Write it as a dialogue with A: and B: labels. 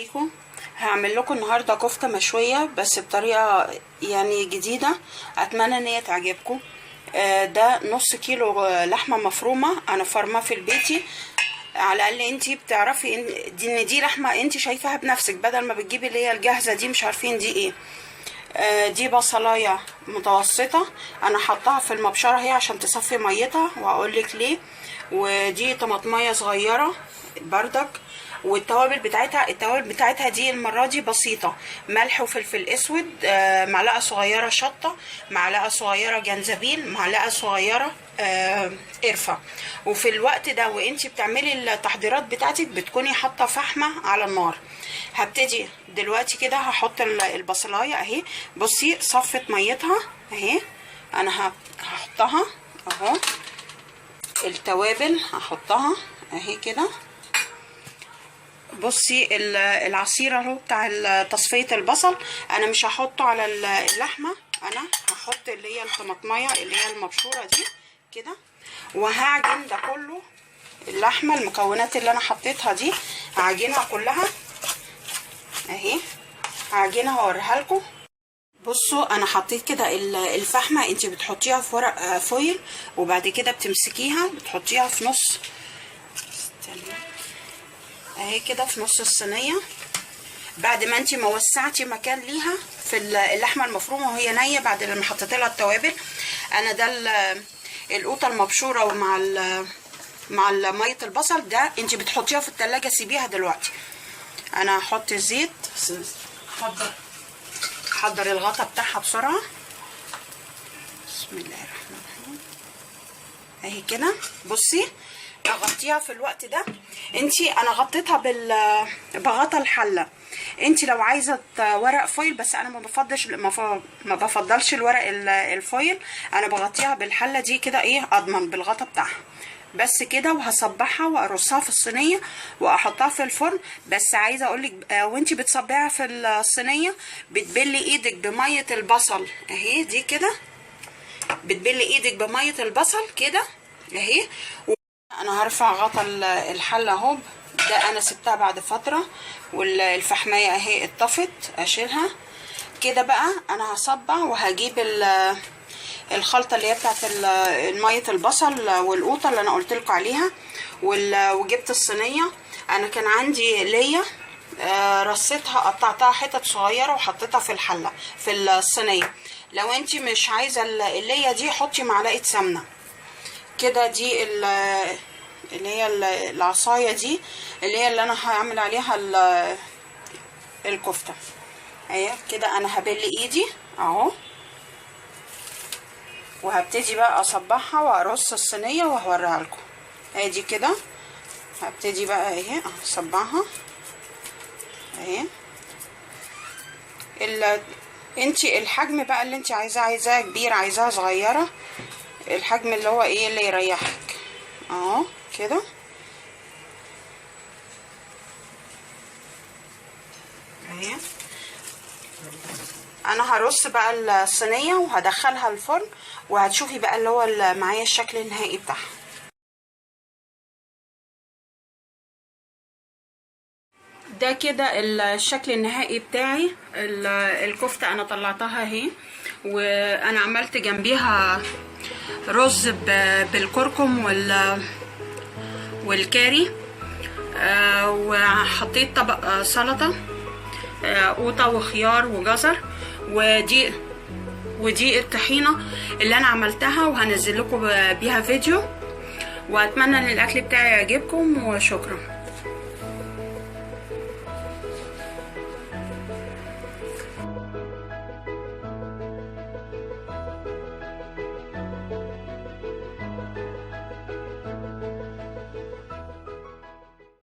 A: عليكم. هعمل لكم النهارده كفته مشويه بس بطريقه يعني جديده، اتمنى ان هي تعجبكم. ده نص كيلو لحمه مفرومه انا فرماه في البيتي، على الاقل انتي بتعرفي ان دي لحمه انتي شايفاها بنفسك، بدل ما بتجيبي اللي هي الجاهزه دي مش عارفين دي ايه. دي بصلايه متوسطه انا حطاها في المبشره هي عشان تصفي ميتها وهقولك ليه. ودي طماطميه صغيره بردك، والتوابل بتاعتها دي المره دي بسيطه، ملح وفلفل اسود، معلقه صغيره شطه، معلقه صغيره جنزبيل، معلقه صغيره قرفه. وفي الوقت ده وانتي بتعملي التحضيرات بتاعتك بتكوني حاطه فحمه على النار. هبتدي دلوقتي كده هحط البصلايه اهي، بصي صفت ميتها اهي، انا هحطها اهو. التوابل هحطها اهي كده، بصي العصير اهو بتاع تصفيه البصل انا مش هحطه على اللحمه، انا هحط اللي هي الطماطميه اللي هي المبشوره دي كده، وهعجن ده كله. اللحمه المكونات اللي انا حطيتها دي هعجنها كلها اهي، هعجنها واوريها لكم. بصوا انا حطيت كده الفحمه، انت بتحطيها في ورق فويل وبعد كده بتمسكيها بتحطيها في نص اهي كده في نص الصينيه، بعد ما انت ما وسعتي مكان ليها في اللحمه المفرومه وهي نيه بعد لما حطيت لها التوابل. انا ده القوطه المبشوره مع ميه البصل ده انت بتحطيها في التلاجة، سيبيها دلوقتي. انا هحط الزيت، حضر الغطا بتاعها بسرعه. بسم الله الرحمن الرحيم اهي كده، بصي اغطيها في الوقت ده. انا غطيتها بغطا الحله. انت لو عايزه ورق فويل، بس انا ما بفضلش الورق الفويل، انا بغطيها بالحله دي كده ايه، اضمن بالغطا بتاعها بس كده. وهصبعها وارصها في الصينيه واحطها في الفرن. بس عايزه اقولك وانت بتصبعها في الصينيه بتبلي ايدك بميه البصل اهي، دي كده بتبلي ايدك بميه البصل كده اهي. انا هرفع غطا الحله اهو، ده انا سبتها بعد فتره والفحمايه اهي اتطفت، اشيلها كده بقى. انا هصبع وهجيب الخلطه اللي هي بتاعت ميه البصل والقوطه اللي انا قلت لكم عليها، وجبت الصينيه. انا كان عندي ليا رصيتها قطعتها حتت صغيره وحطيتها في الحله في الصينيه. لو انت مش عايزه الليا دي حطي معلقه سمنه كده. دي اللي هي العصايه دي اللي هي اللي انا هعمل عليها الكفته اهي كده. انا هبل ايدي اهو، وهبتدي بقى اصبعها وارص الصينيه وهوريها لكم. ادي كده هبتدي بقى اهي اصبعها اهي. انتي الحجم بقى اللي انتي عايزاه كبير عايزاها صغيره، الحجم اللي هو ايه اللي يريحك اهو كده اهي. انا هرص بقى الصينيه وهدخلها الفرن وهتشوفي بقى اللي هو معايا الشكل النهائي بتاعها. ده كده الشكل النهائي بتاعي. الكفته انا طلعتها اهي، وانا عملت جنبيها رز بالكركم والكاري، وحطيت طبق سلطه قوطه وخيار وجزر، ودي الطحينه اللي انا عملتها وهنزل لكم بيها فيديو. واتمنى ان الاكل بتاعي يعجبكم وشكرا.